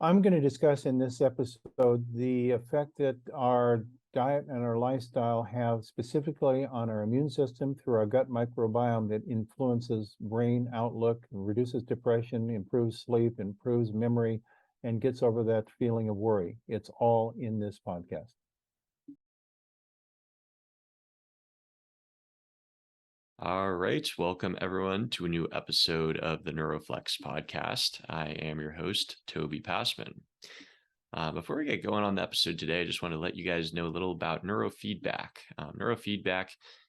I'm going to discuss in this episode the effect that our diet and our lifestyle have specifically on our immune system through our gut microbiome that influences brain outlook, reduces depression, improves sleep, improves memory, and gets over that feeling of worry. It's all in this podcast. All right, welcome everyone to a new episode of the NeuroFlex podcast. I am your host, Toby Passman. Before we get going on the episode today, I just want to let you guys know a little about neurofeedback. Neurofeedback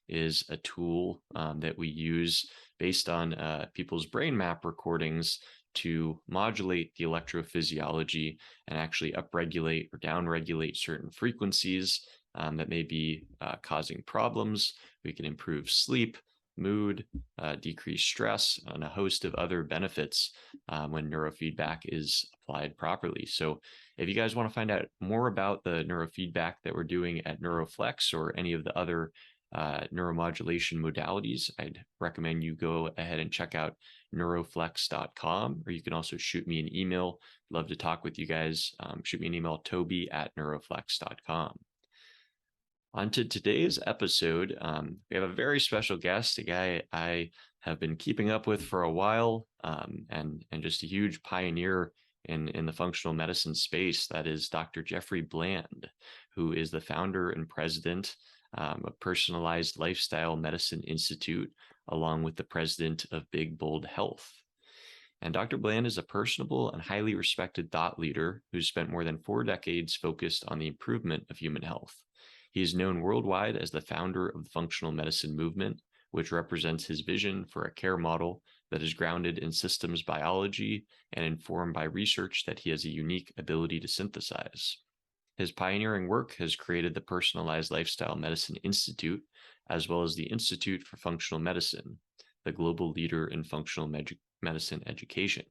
is a tool that we use based on people's brain map recordings to modulate the electrophysiology and actually upregulate or downregulate certain frequencies that may be causing problems. We can improve sleep, mood, decrease stress, and a host of other benefits when neurofeedback is applied properly. So if you guys want to find out more about the neurofeedback that we're doing at NeuroFlex or any of the other neuromodulation modalities, I'd recommend you go ahead and check out neuroflex.com, or you can also shoot me an email. Love to talk with you guys. Shoot me an email, toby@neuroflex.com. On to today's episode, we have a very special guest, a guy I have been keeping up with for a while, and just a huge pioneer in the functional medicine space. That is Dr. Jeffery Bland, who is the founder and president of Personalized Lifestyle Medicine Institute, along with the president of Big Bold Health. And Dr. Bland is a personable and highly respected thought leader who's spent more than 4 decades focused on the improvement of human health. He is known worldwide as the founder of the functional medicine movement, which represents his vision for a care model that is grounded in systems biology and informed by research that he has a unique ability to synthesize. His pioneering work has created the Personalized Lifestyle Medicine Institute, as well as the Institute for Functional Medicine, the global leader in functional medicine education.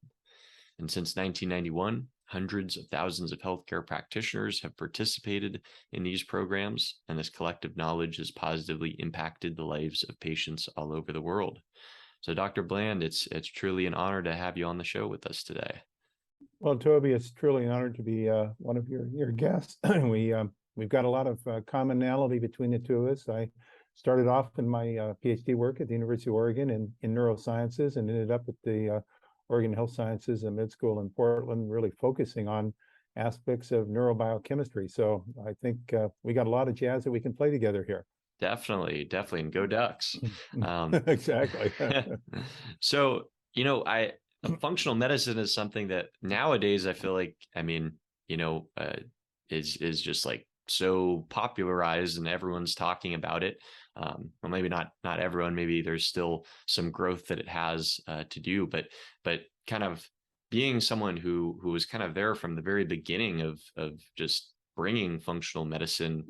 And since 1991, hundreds of thousands of healthcare practitioners have participated in these programs, and this collective knowledge has positively impacted the lives of patients all over the world. So, Dr. Bland, it's truly an honor to have you on the show with us today. Well, Toby, it's truly an honor to be one of your guests. We've got a lot of commonality between the two of us. I started off in my PhD work at the University of Oregon in neurosciences and ended up at the Oregon Health Sciences and Med School in Portland, really focusing on aspects of neurobiochemistry. So I think we got a lot of jazz that we can play together here. Definitely, and go Ducks. Exactly. So, functional medicine is something that nowadays I feel like, is just like so popularized and everyone's talking about it. Well, maybe not everyone, maybe there's still some growth that it has to do, but kind of being someone who was kind of there from the very beginning of just bringing functional medicine,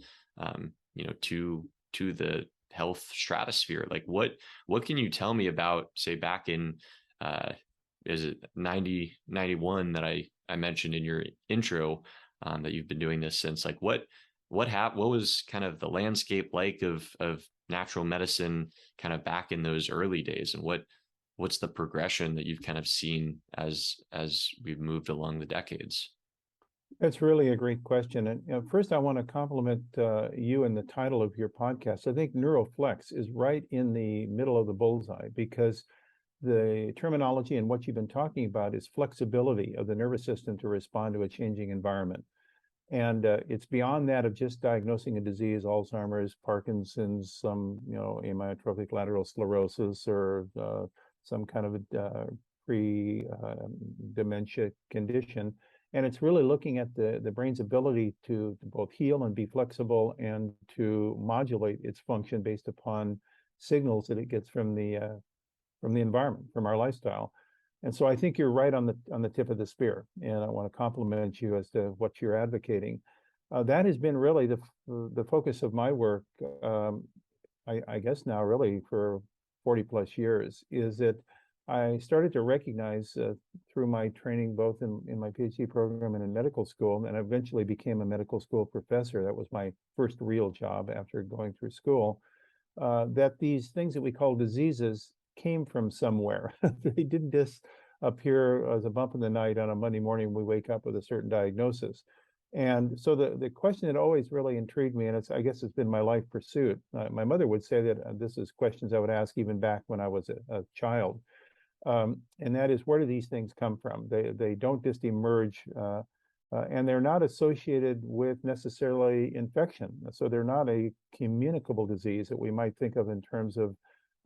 to the health stratosphere. Like what can you tell me about, say, back in, is it 91 that I mentioned in your intro, that you've been doing this since? Like what was kind of the landscape like of natural medicine kind of back in those early days, and what's the progression that you've kind of seen as we've moved along the decades? That's really a great question. And first, I want to compliment you and the title of your podcast. I think NeuroFlex is right in the middle of the bullseye, because the terminology and what you've been talking about is flexibility of the nervous system to respond to a changing environment. And it's beyond that of just diagnosing a disease, Alzheimer's, Parkinson's, some amyotrophic lateral sclerosis, or some kind of pre-dementia condition. And it's really looking at the brain's ability to both heal and be flexible and to modulate its function based upon signals that it gets from the environment, from our lifestyle. And so I think you're right on the tip of the spear, and I want to compliment you as to what you're advocating. That has been really the focus of my work, I guess now really for 40 plus years, is that I started to recognize through my training, both in my PhD program and in medical school, and eventually became a medical school professor. That was my first real job after going through school, that these things that we call diseases came from somewhere. They didn't just appear as a bump in the night on a Monday morning. We wake up with a certain diagnosis. And so the question that always really intrigued me, and I guess it's been my life pursuit. My mother would say that this is questions I would ask even back when I was a child. And that is, where do these things come from? They don't just emerge, and they're not associated with necessarily infection. So they're not a communicable disease that we might think of in terms of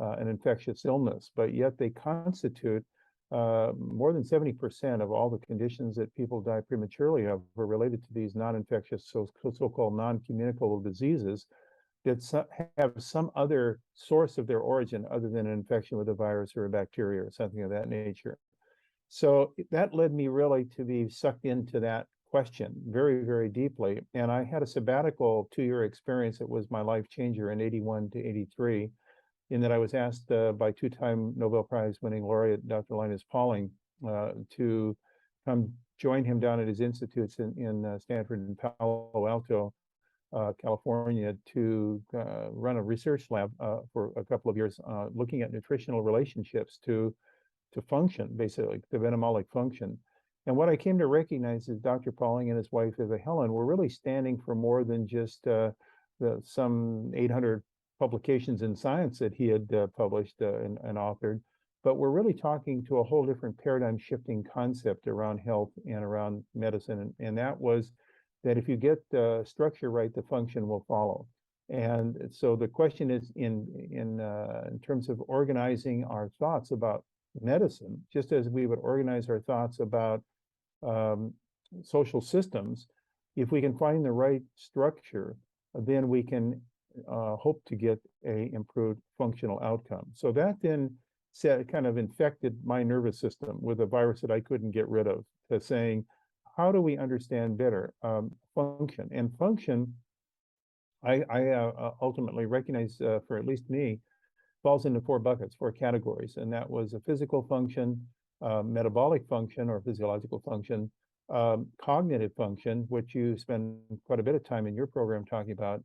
an infectious illness, but yet they constitute more than 70% of all the conditions that people die prematurely of are related to these non-infectious, so-called non-communicable diseases that have some other source of their origin other than an infection with a virus or a bacteria or something of that nature. So that led me really to be sucked into that question very, very deeply. And I had a sabbatical 2-year experience that was my life changer in 81 to 83, in that I was asked by 2-time Nobel Prize winning laureate Dr. Linus Pauling to come join him down at his institutes in Stanford and Palo Alto, California, to run a research lab for a couple of years, looking at nutritional relationships to function, basically, the metabolic function. And what I came to recognize is Dr. Pauling and his wife, Eva Helen, were really standing for more than just some 800 publications in science that he had published and authored, but we're really talking to a whole different paradigm shifting concept around health and around medicine. And that was that if you get the structure right, the function will follow. And so the question is, in terms of organizing our thoughts about medicine, just as we would organize our thoughts about social systems, if we can find the right structure, then we can hope to get a improved functional outcome. So that then kind of infected my nervous system with a virus that I couldn't get rid of, to saying, how do we understand better function? And function, I ultimately recognize, for at least me, falls into 4 buckets, 4 categories. And that was a physical function, metabolic function or physiological function, cognitive function, which you spend quite a bit of time in your program talking about,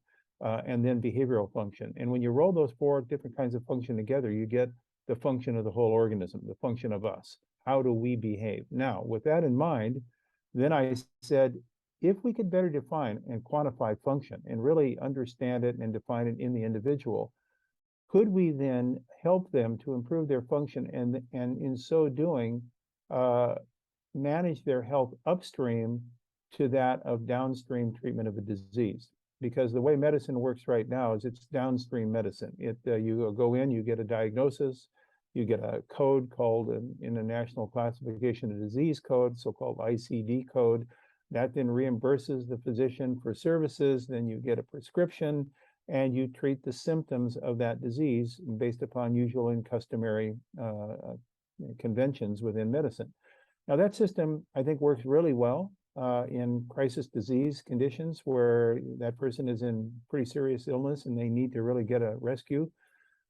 and then behavioral function. And when you roll those 4 different kinds of function together, you get the function of the whole organism, the function of us. How do we behave? Now, with that in mind, then I said, if we could better define and quantify function and really understand it and define it in the individual, could we then help them to improve their function and in so doing, manage their health upstream to that of downstream treatment of a disease? Because the way medicine works right now is it's downstream medicine. You go in, you get a diagnosis, you get a code called in the National Classification of Disease Code, so-called ICD code, that then reimburses the physician for services. Then you get a prescription and you treat the symptoms of that disease based upon usual and customary conventions within medicine. Now that system, I think, works really well in crisis disease conditions where that person is in pretty serious illness and they need to really get a rescue.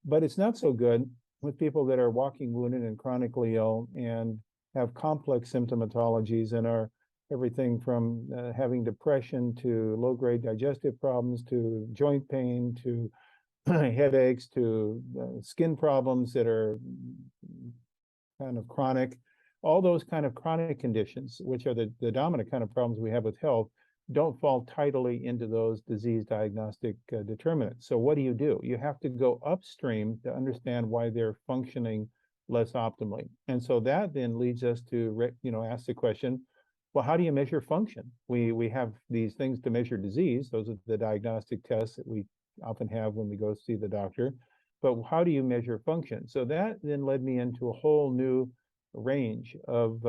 But it's not so good with people that are walking wounded and chronically ill and have complex symptomatologies and are everything from having depression to low-grade digestive problems to joint pain to headaches to skin problems that are kind of chronic. All those kind of chronic conditions, which are the dominant kind of problems we have with health, don't fall tidily into those disease diagnostic determinants. So what do? You have to go upstream to understand why they're functioning less optimally. And so that then leads us to ask the question, well, how do you measure function? We have these things to measure disease. Those are the diagnostic tests that we often have when we go see the doctor. But how do you measure function? So that then led me into a whole new range of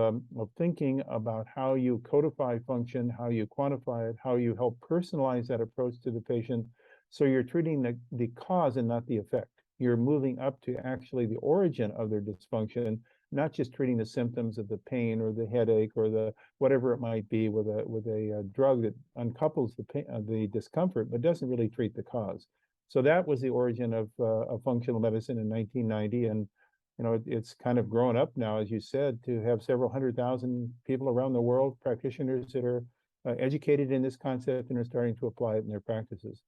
thinking about how you codify function, how you quantify it, how you help personalize that approach to the patient. So you're treating the cause and not the effect. You're moving up to actually the origin of their dysfunction, not just treating the symptoms of the pain or the headache or the whatever it might be with a drug that uncouples the pain, the discomfort, but doesn't really treat the cause. So that was the origin of functional medicine in 1990, and it's kind of grown up now, as you said, to have several 100,000 people around the world, practitioners that are educated in this concept and are starting to apply it in their practices.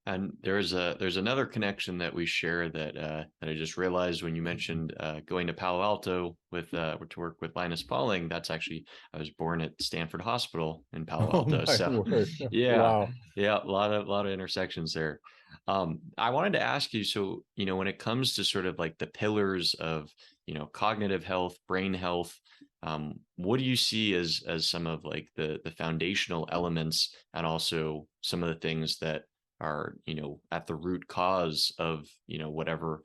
And there's another connection that we share that that I just realized when you mentioned going to Palo Alto with to work with Linus Pauling. That's actually, I was born at Stanford Hospital in Palo Oh Alto, my so word. yeah, Wow. yeah, a lot of intersections there. I wanted to ask you, so when it comes to sort of like the pillars of cognitive health, brain health, what do you see as some of like the foundational elements, and also some of the things that are at the root cause of whatever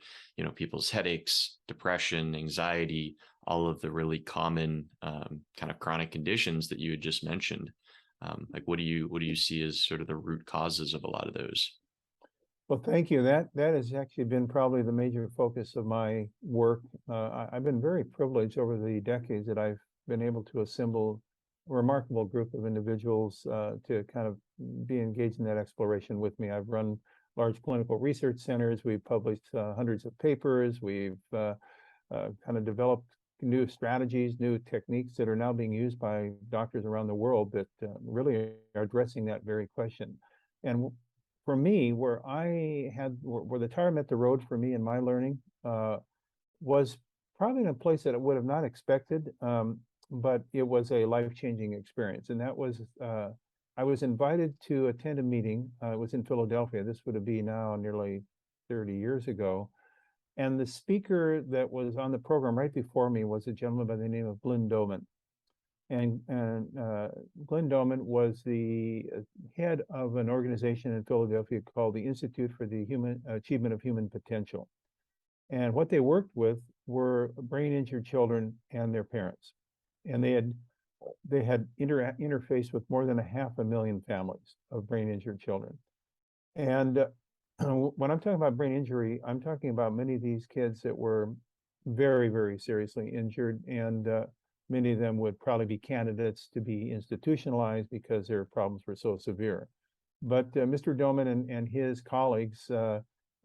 people's headaches, depression, anxiety, all of the really common kind of chronic conditions that you had just mentioned? Like what do you see as sort of the root causes of a lot of those? Well, thank you. That has actually been probably the major focus of my work. I've been very privileged over the decades that I've been able to assemble a remarkable group of individuals to kind of be engaged in that exploration with me. I've run large clinical research centers. We've published hundreds of papers. We've kind of developed new strategies, new techniques that are now being used by doctors around the world that really are addressing that very question. And for me, where the tire met the road for me in my learning was probably in a place that I would have not expected, but it was a life-changing experience. And that was, I was invited to attend a meeting. It was in Philadelphia. This would have been now nearly 30 years ago. And the speaker that was on the program right before me was a gentleman by the name of Glenn Doman. And Glenn Doman was the head of an organization in Philadelphia called the Institute for the Achievement of Human Potential. And what they worked with were brain injured children and their parents. And they had interfaced with more than 500,000 families of brain injured children. And when I'm talking about brain injury, I'm talking about many of these kids that were very, very seriously injured, and many of them would probably be candidates to be institutionalized because their problems were so severe. But Mr. Doman and his colleagues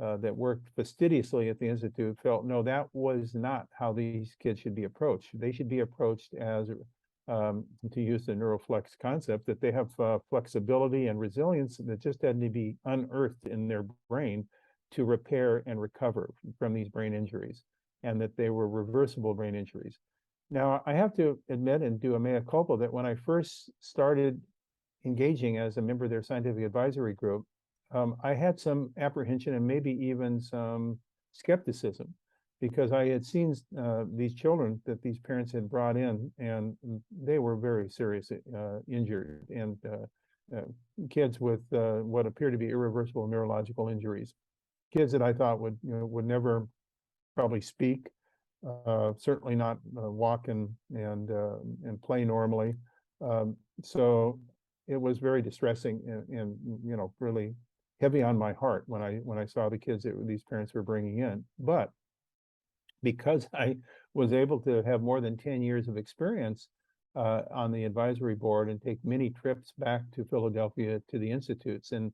that worked fastidiously at the Institute felt, no, that was not how these kids should be approached. They should be approached as, to use the NeuroFlex concept, that they have flexibility and resilience that just had to be unearthed in their brain to repair and recover from these brain injuries, and that they were reversible brain injuries. Now, I have to admit and do a mea culpa that when I first started engaging as a member of their scientific advisory group, I had some apprehension and maybe even some skepticism, because I had seen these children that these parents had brought in, and they were very seriously injured, and kids with what appear to be irreversible neurological injuries. Kids that I thought would never probably speak, certainly not walk and play normally. So it was very distressing and really heavy on my heart when I saw the kids that these parents were bringing in. But because I was able to have more than 10 years of experience on the advisory board and take many trips back to Philadelphia to the institutes, and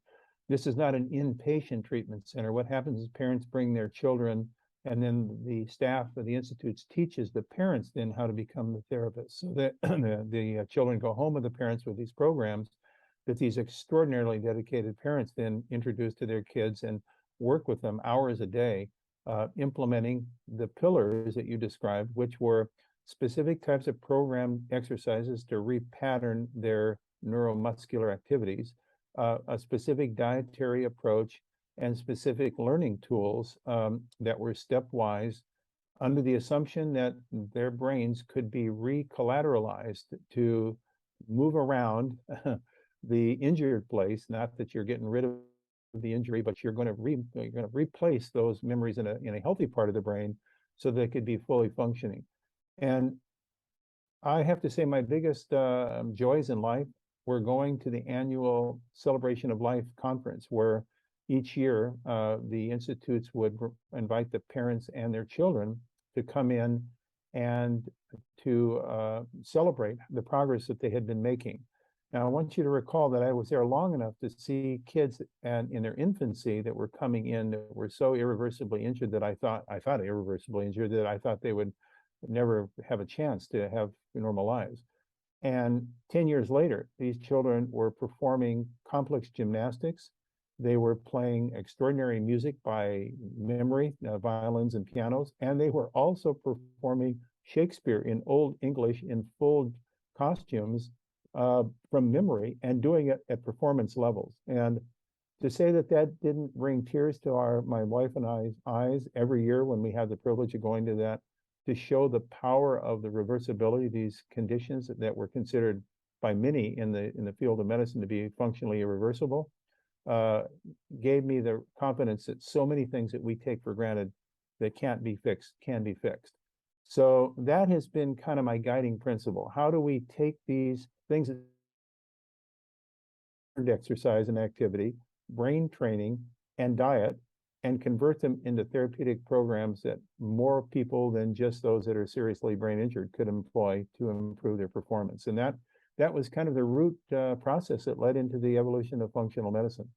this is not an inpatient treatment center. What happens is parents bring their children, and then the staff of the institutes teaches the parents then how to become the therapists, so that the children go home with the parents with these programs that these extraordinarily dedicated parents then introduce to their kids and work with them hours a day, implementing the pillars that you described, which were specific types of program exercises to repattern their neuromuscular activities, a specific dietary approach, and specific learning tools that were stepwise, under the assumption that their brains could be recollateralized to move around the injured place. Not that you're getting rid of the injury, but you're going to replace those memories in a healthy part of the brain so they could be fully functioning. And I have to say, my biggest joys in life were going to the annual Celebration of Life conference, where each year the institutes would invite the parents and their children to come in and to celebrate the progress that they had been making. Now, I want you to recall that I was there long enough to see kids in their infancy that were coming in that were so irreversibly injured that I thought irreversibly injured that I thought they would never have a chance to have normal lives. And 10 years later, these children were performing complex gymnastics. They were playing extraordinary music by memory, violins and pianos, and they were also performing Shakespeare in Old English in full costumes from memory and doing it at performance levels. And to say that that didn't bring tears to my wife and I's eyes every year when we had the privilege of going to that, to show the power of the reversibility of these conditions that were considered by many in the field of medicine to be functionally irreversible, gave me the confidence that so many things that we take for granted that can't be fixed can be fixed. So that has been kind of my guiding principle. How do we take these things, exercise and activity, brain training, and diet, and convert them into therapeutic programs that more people than just those that are seriously brain injured could employ to improve their performance? And that was kind of the root process that led into the evolution of functional medicine.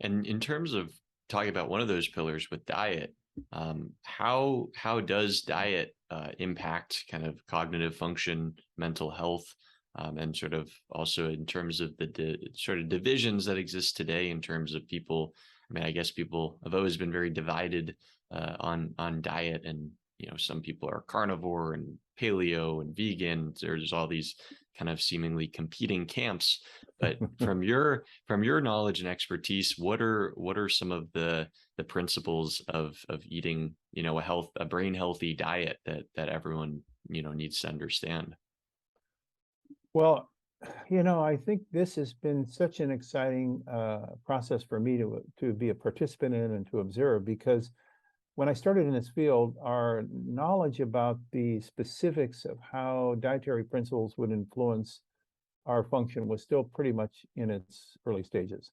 And in terms of talking about one of those pillars with diet, how does diet impact kind of cognitive function, mental health, and sort of also in terms of the sort of divisions that exist today in terms of people? I mean, I guess people have always been very divided on diet, and some people are carnivore and paleo and vegan. There's all these kind of seemingly competing camps. But from your knowledge and expertise, what are some of the principles of eating, a brain healthy diet that everyone needs to understand? Well, I think this has been such an exciting process for me to be a participant in and to observe, because when I started in this field, our knowledge about the specifics of how dietary principles would influence our function was still pretty much in its early stages.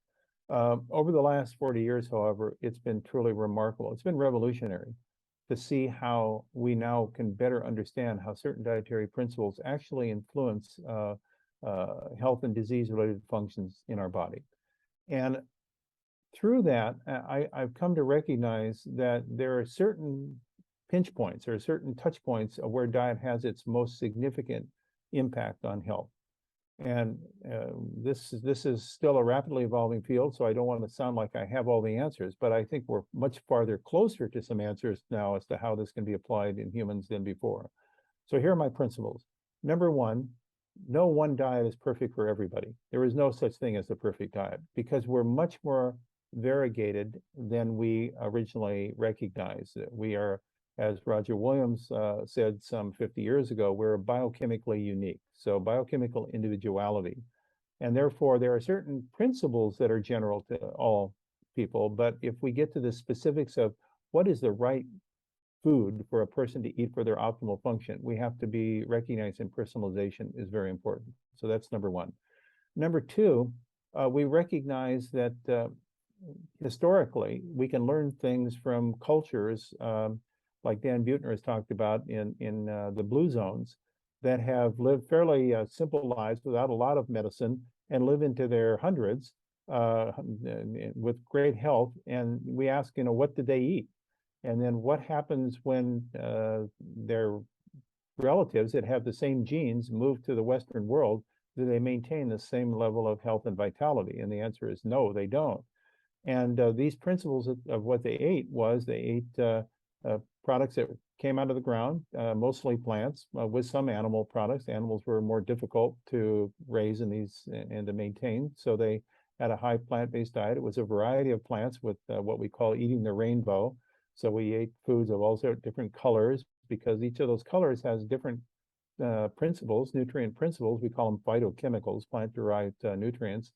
Over the last 40 years, however, it's been truly remarkable. It's been revolutionary to see how we now can better understand how certain dietary principles actually influence health and disease-related functions in our body. And through that, I've come to recognize that there are certain pinch points or certain touch points of where diet has its most significant impact on health. And this is still a rapidly evolving field, so I don't want to sound like I have all the answers, but I think we're much farther closer to some answers now as to how this can be applied in humans than before. So here are my principles. Number one, no one diet is perfect for everybody. There is no such thing as the perfect diet, because we're much more variegated than we originally recognized. We are, as Roger Williams said some 50 years ago, we're biochemically unique. So biochemical individuality. And therefore, there are certain principles that are general to all people. But if we get to the specifics of what is the right food for a person to eat for their optimal function, we have to be recognizing personalization is very important. So that's number one. Number two, we recognize that historically, we can learn things from cultures like Dan Buettner has talked about in the blue zones, that have lived fairly simple lives without a lot of medicine and live into their hundreds with great health. And we ask, what did they eat? And then what happens when their relatives that have the same genes move to the Western world? Do they maintain the same level of health and vitality? And the answer is no, they don't. And these principles of what they ate was they ate products that came out of the ground, mostly plants, with some animal products. Animals were more difficult to raise in these and to maintain, so they had a high plant-based diet. It was a variety of plants with what we call eating the rainbow. So we ate foods of all sorts of different colors, because each of those colors has different principles, nutrient principles. We call them phytochemicals, plant-derived nutrients.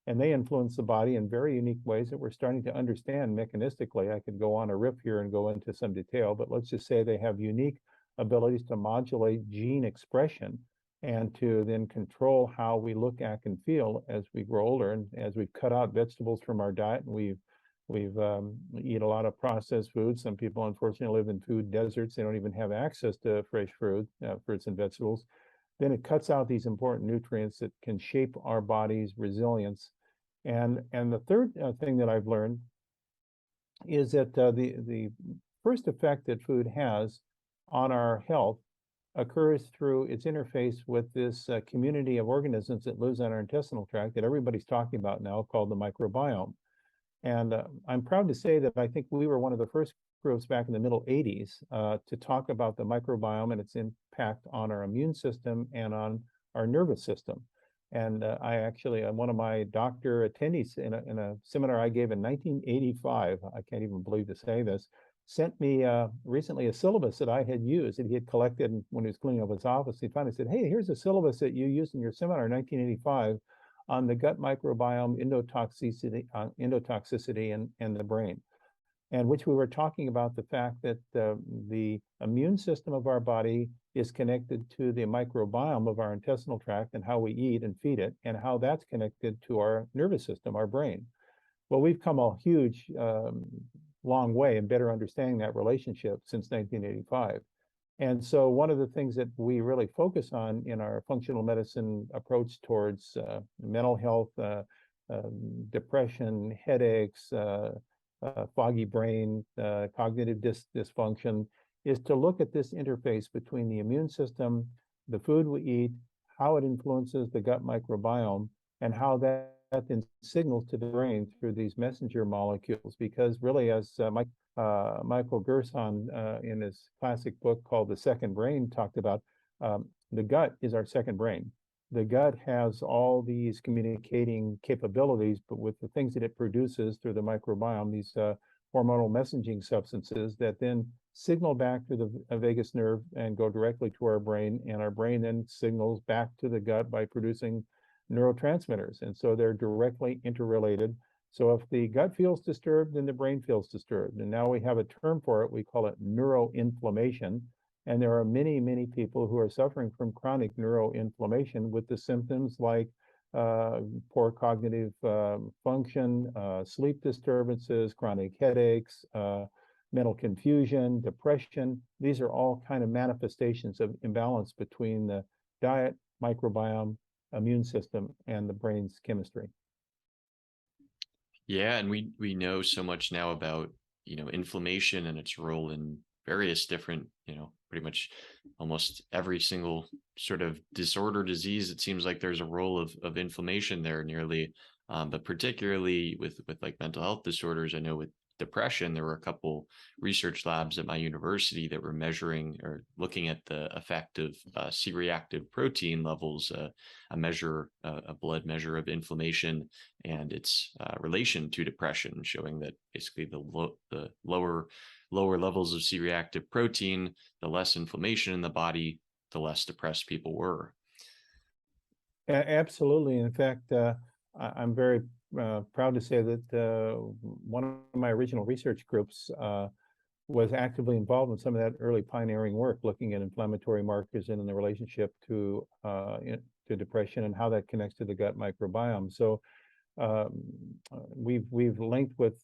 And they influence the body in very unique ways that we're starting to understand mechanistically. I could go on a riff here and go into some detail, but let's just say they have unique abilities to modulate gene expression and to then control how we look, act, and feel as we grow older. And as we've cut out vegetables from our diet, and we eat a lot of processed foods. Some people, unfortunately, live in food deserts. They don't even have access to fresh fruits and vegetables. Then it cuts out these important nutrients that can shape our body's resilience. And the third thing that I've learned is that the first effect that food has on our health occurs through its interface with this community of organisms that lives on our intestinal tract that everybody's talking about now, called the microbiome. And I'm proud to say that I think we were one of the first groups back in the middle 80s to talk about the microbiome and its impact on our immune system and on our nervous system. And I actually, one of my doctor attendees in a seminar I gave in 1985, I can't even believe to say this, sent me recently a syllabus that I had used that he had collected when he was cleaning up his office. He finally said, "Hey, here's a syllabus that you used in your seminar in 1985 on the gut microbiome, endotoxicity and the brain." And which we were talking about the fact that the immune system of our body is connected to the microbiome of our intestinal tract and how we eat and feed it, and how that's connected to our nervous system, our brain. Well, we've come a huge, long way in better understanding that relationship since 1985. And so one of the things that we really focus on in our functional medicine approach towards mental health, depression, headaches, foggy brain, cognitive dysfunction, is to look at this interface between the immune system, the food we eat, how it influences the gut microbiome, and how that then signals to the brain through these messenger molecules. Because really, as Michael Gerson in his classic book called The Second Brain talked about, the gut is our second brain. The gut has all these communicating capabilities, but with the things that it produces through the microbiome, these hormonal messaging substances that then signal back to the vagus nerve and go directly to our brain, and our brain then signals back to the gut by producing neurotransmitters. And so they're directly interrelated. So if the gut feels disturbed, then the brain feels disturbed. And now we have a term for it. We call it neuroinflammation. And there are many, many people who are suffering from chronic neuroinflammation with the symptoms like poor cognitive function, sleep disturbances, chronic headaches, mental confusion, depression. These are all kind of manifestations of imbalance between the diet, microbiome, immune system, and the brain's chemistry. Yeah, and we know so much now about, inflammation and its role in various different, pretty much almost every single sort of disorder, disease. It seems like there's a role of inflammation there nearly, but particularly with like mental health disorders. I know with depression, there were a couple research labs at my university that were measuring or looking at the effect of C-reactive protein levels, a blood measure of inflammation and its relation to depression, showing that basically the lower levels of C-reactive protein, the less inflammation in the body, the less depressed people were. Absolutely. In fact, I'm very proud to say that one of my original research groups was actively involved in some of that early pioneering work, looking at inflammatory markers and in the relationship to depression and how that connects to the gut microbiome. So we've linked with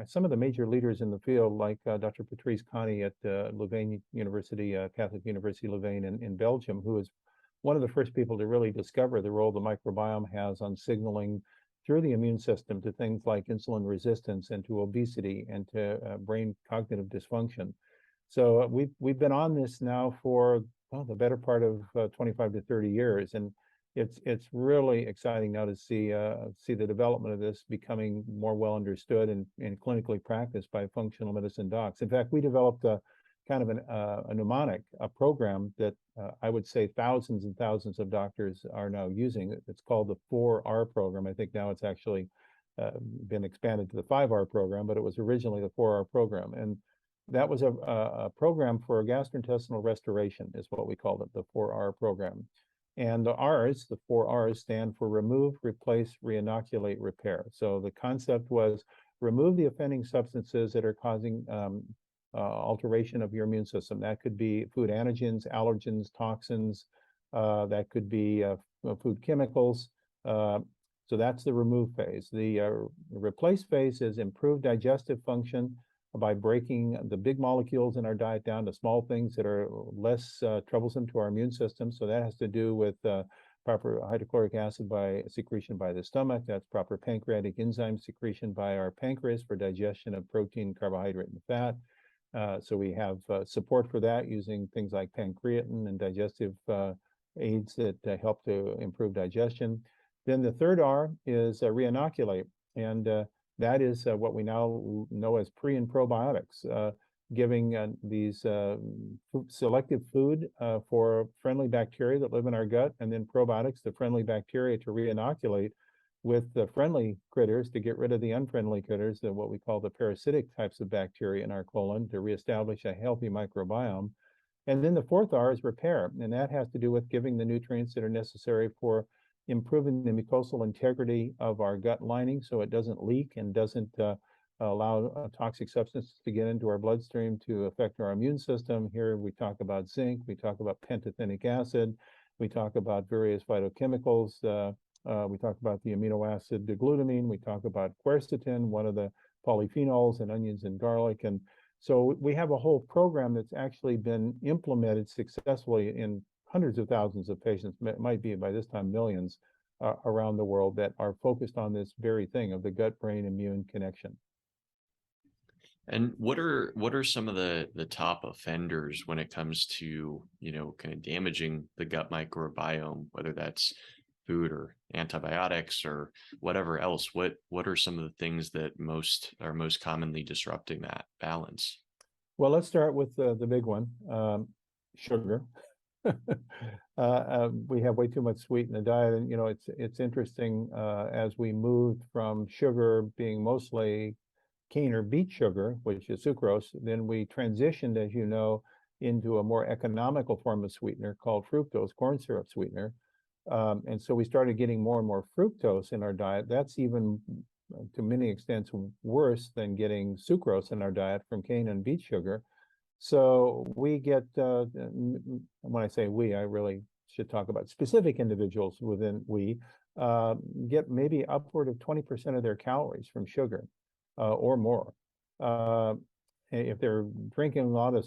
some of the major leaders in the field, like Dr. Patrice Coney at Louvain University, Catholic University Louvain in Belgium, who is one of the first people to really discover the role the microbiome has on signaling through the immune system to things like insulin resistance and to obesity and to brain cognitive dysfunction. So we've been on this now for the better part of 25 to 30 years, and it's really exciting now to see the development of this becoming more well understood and clinically practiced by functional medicine docs. In fact, we developed a kind of a mnemonic, a program that I would say thousands and thousands of doctors are now using. It's called the 4R program. I think now it's actually been expanded to the 5R program, but it was originally the 4R program. And that was a program for gastrointestinal restoration, is what we called it, the 4R program. And the R's, the 4R's, stand for remove, replace, reinoculate, repair. So the concept was remove the offending substances that are causing alteration of your immune system. That could be food antigens, allergens, toxins. That could be food chemicals. So that's the remove phase. The replace phase is improve digestive function by breaking the big molecules in our diet down to small things that are less troublesome to our immune system. So that has to do with proper hydrochloric acid by secretion by the stomach. That's proper pancreatic enzyme secretion by our pancreas for digestion of protein, carbohydrate, and fat. So we have support for that using things like pancreatin and digestive aids that help to improve digestion. Then the third R is reinoculate, and that is what we now know as pre and probiotics, giving these selective food for friendly bacteria that live in our gut, and then probiotics, the friendly bacteria, to reinoculate with the friendly critters to get rid of the unfriendly critters, what we call the parasitic types of bacteria in our colon, to reestablish a healthy microbiome. And then the fourth R is repair, and that has to do with giving the nutrients that are necessary for improving the mucosal integrity of our gut lining so it doesn't leak and doesn't allow toxic substances to get into our bloodstream to affect our immune system. Here we talk about zinc, we talk about pantothenic acid, we talk about various phytochemicals, we talk about the amino acid glutamine, we talk about quercetin, one of the polyphenols in onions and garlic. And so we have a whole program that's actually been implemented successfully in hundreds of thousands of patients, might be by this time millions around the world, that are focused on this very thing of the gut-brain immune connection. And what are some of the top offenders when it comes to, kind of damaging the gut microbiome, whether that's food or antibiotics or whatever else? What are some of the things that are most commonly disrupting that balance? Well, let's start with the big one, sugar. We have way too much sweet in the diet, and it's interesting as we moved from sugar being mostly cane or beet sugar, which is sucrose, then we transitioned, as you know, into a more economical form of sweetener called fructose, corn syrup sweetener. And so we started getting more and more fructose in our diet. That's even, to many extents, worse than getting sucrose in our diet from cane and beet sugar. So we get, when I say we, I really should talk about specific individuals within we, get maybe upward of 20% of their calories from sugar or more. If they're drinking a lot of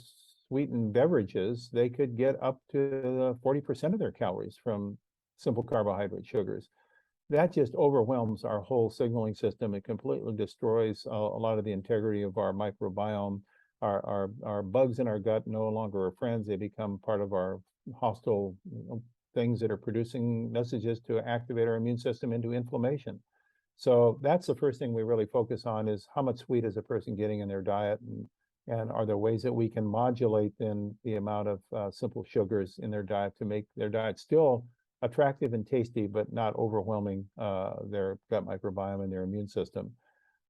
sweetened beverages, they could get up to 40% of their calories from simple carbohydrate sugars. That just overwhelms our whole signaling system. It completely destroys a lot of the integrity of our microbiome. Our bugs in our gut no longer are friends. They become part of our hostile things that are producing messages to activate our immune system into inflammation. So that's the first thing we really focus on, is how much sweet is a person getting in their diet, and are there ways that we can modulate then the amount of simple sugars in their diet to make their diet still attractive and tasty, but not overwhelming their gut microbiome and their immune system.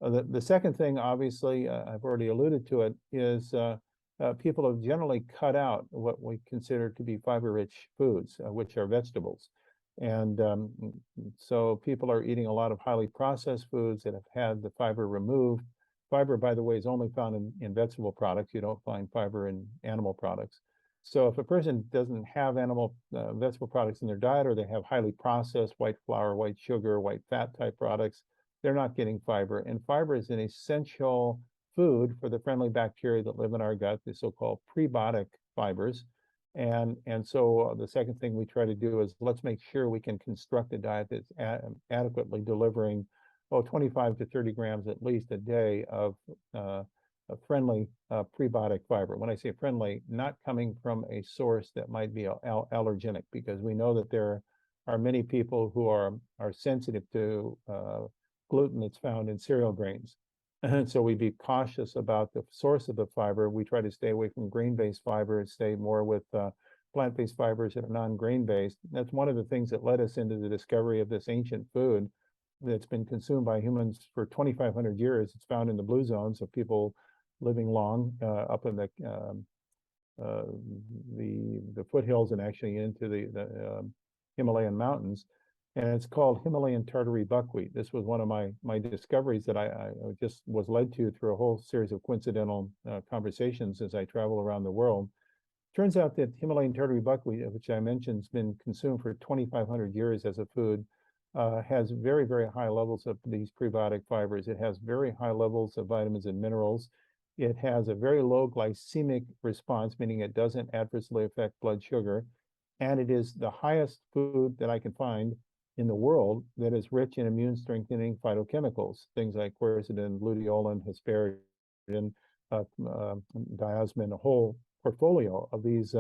The second thing, obviously, I've already alluded to it, is people have generally cut out what we consider to be fiber-rich foods, which are vegetables. And so people are eating a lot of highly processed foods that have had the fiber removed. Fiber, by the way, is only found in vegetable products. You don't find fiber in animal products. So if a person doesn't have vegetable products in their diet, or they have highly processed white flour, white sugar, white fat type products, they're not getting fiber. And fiber is an essential food for the friendly bacteria that live in our gut, the so-called prebiotic fibers. And so the second thing we try to do is, let's make sure we can construct a diet that's adequately delivering 25 to 30 grams at least a day of a friendly prebiotic fiber. When I say friendly, not coming from a source that might be allergenic, because we know that there are many people who are sensitive to gluten that's found in cereal grains. And so we'd be cautious about the source of the fiber. We try to stay away from grain-based fiber and stay more with plant-based fibers that are non-grain-based. That's one of the things that led us into the discovery of this ancient food that's been consumed by humans for 2,500 years. It's found in the blue zones of people living long up in the foothills and actually into the Himalayan mountains. And it's called Himalayan tartary buckwheat. This was one of my discoveries that I just was led to through a whole series of coincidental conversations as I travel around the world. Turns out that Himalayan tartary buckwheat, which I mentioned, has been consumed for 2,500 years as a food, has very, very high levels of these prebiotic fibers. It has very high levels of vitamins and minerals. It has a very low glycemic response, meaning it doesn't adversely affect blood sugar. And it is the highest food that I can find in the world that is rich in immune strengthening phytochemicals, things like quercetin, luteolin, hesperidin, diosmin, a whole portfolio of these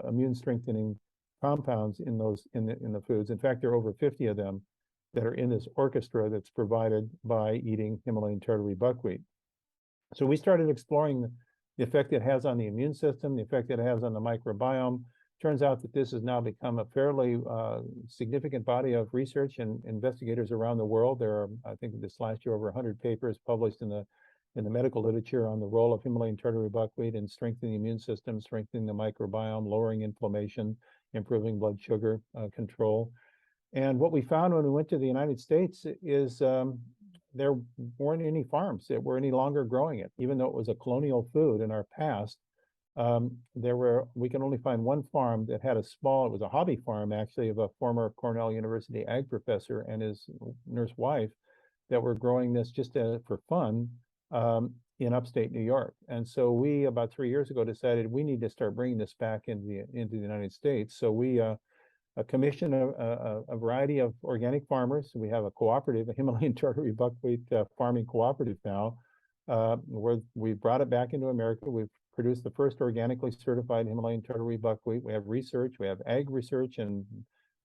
immune strengthening compounds in the foods. In fact, there are over 50 of them that are in this orchestra that's provided by eating Himalayan tartary buckwheat. So we started exploring the effect it has on the immune system, the effect it has on the microbiome. Turns out that this has now become a fairly significant body of research, and investigators around the world. There are, I think this last year, over 100 papers published in the medical literature on the role of Himalayan tartary buckwheat in strengthening the immune system, strengthening the microbiome, lowering inflammation, improving blood sugar control. And what we found when we went to the United States is there weren't any farms that were any longer growing it, even though it was a colonial food in our past. We can only find one farm that had it was a hobby farm actually, of a former Cornell University ag professor and his nurse wife, that were growing this just for fun in upstate New York. And so we, about 3 years ago, decided we need to start bringing this back into the United States. So we commissioned a variety of organic farmers. We have a cooperative, a Himalayan tartary buckwheat farming cooperative now, where we brought it back into America. We've produced the first organically certified Himalayan tartary buckwheat. We have research, we have ag research, and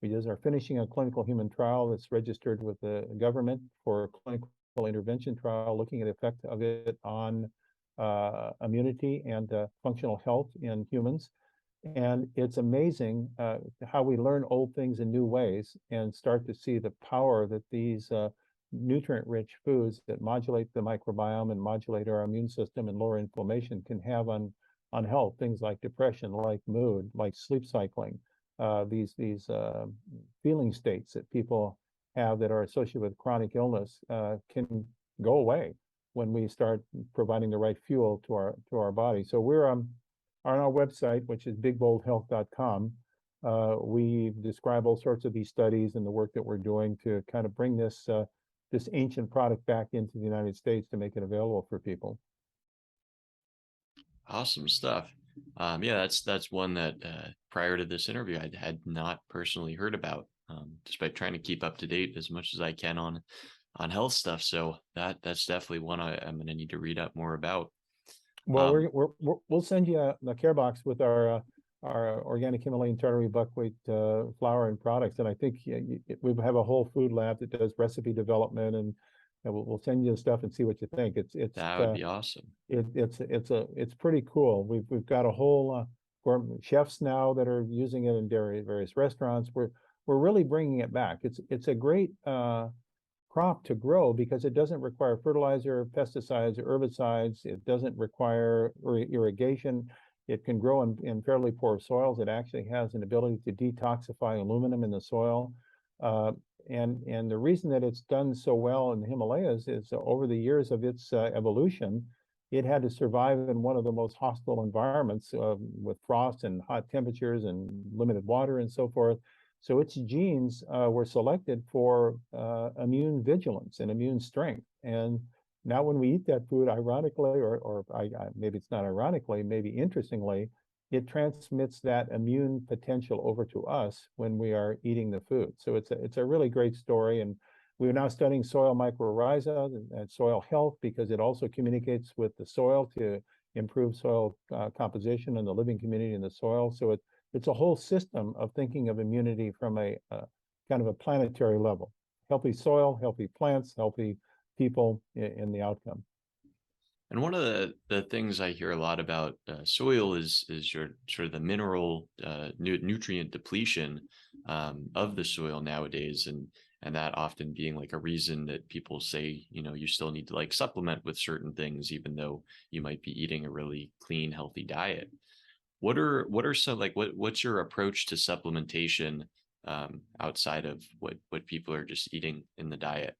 we just are finishing a clinical human trial that's registered with the government for a clinical intervention trial, looking at the effect of it on immunity and functional health in humans. And it's amazing how we learn old things in new ways and start to see the power that these nutrient-rich foods that modulate the microbiome and modulate our immune system and lower inflammation can have on health. Things like depression, like mood, like sleep cycling, these feeling states that people have that are associated with chronic illness can go away when we start providing the right fuel to our body. So we're on our website, which is bigboldhealth.com. We describe all sorts of these studies and the work that we're doing to kind of bring this ancient product back into the United States to make it available for people. Awesome stuff. Yeah, that's one that prior to this interview I had not personally heard about, despite trying to keep up to date as much as I can on health stuff. So that's definitely one I'm going to need to read up more about. Well, we'll send you a care box with our organic Himalayan tartary buckwheat flour and products, and I think we have a whole food lab that does recipe development, and we'll send you the stuff and see what you think. That would be awesome. It's pretty cool. We've got a whole chefs now that are using it in various restaurants. We're really bringing it back. It's a great crop to grow because it doesn't require fertilizer, pesticides, herbicides. It doesn't require irrigation. It can grow in fairly poor soils. It actually has an ability to detoxify aluminum in the soil. And the reason that it's done so well in the Himalayas is over the years of its evolution, it had to survive in one of the most hostile environments with frost and hot temperatures and limited water and so forth. So its genes were selected for immune vigilance and immune strength. And now when we eat that food, ironically, or maybe it's not ironically, maybe interestingly, it transmits that immune potential over to us when we are eating the food. So it's a really great story. And we're now studying soil mycorrhiza and soil health because it also communicates with the soil to improve soil composition and the living community in the soil. So it's a whole system of thinking of immunity from a kind of a planetary level. Healthy soil, healthy plants, healthy people in the outcome. And one of the things I hear a lot about soil is your sort of the mineral nutrient depletion of the soil nowadays, and that often being like a reason that people say, you still need to like supplement with certain things, even though you might be eating a really clean, healthy diet. What are some what's your approach to supplementation outside of what people are just eating in the diet?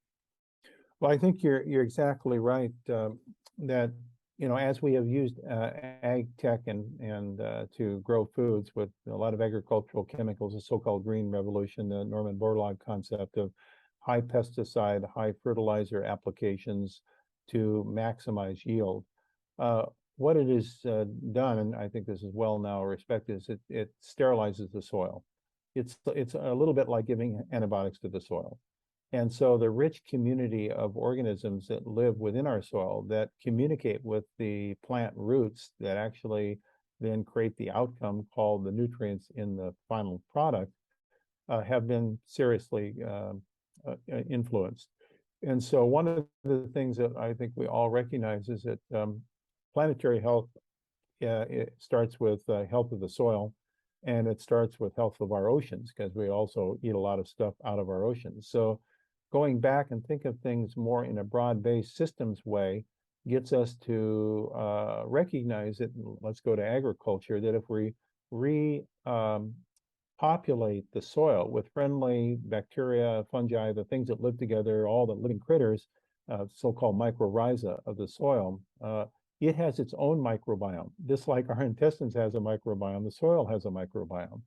Well, I think you're exactly right that as we have used ag tech and to grow foods with a lot of agricultural chemicals, the so-called green revolution, the Norman Borlaug concept of high pesticide, high fertilizer applications to maximize yield. What it has done, and I think this is well now respected, is it sterilizes the soil. It's a little bit like giving antibiotics to the soil. And so the rich community of organisms that live within our soil that communicate with the plant roots that actually then create the outcome called the nutrients in the final product have been seriously influenced. And so one of the things that I think we all recognize is that planetary health, it starts with health of the soil, and it starts with health of our oceans, because we also eat a lot of stuff out of our oceans. So going back and think of things more in a broad-based systems way gets us to recognize that, let's go to agriculture, that if we repopulate the soil with friendly bacteria, fungi, the things that live together, all the living critters, so-called mycorrhiza of the soil, it has its own microbiome. Just like our intestines has a microbiome, the soil has a microbiome.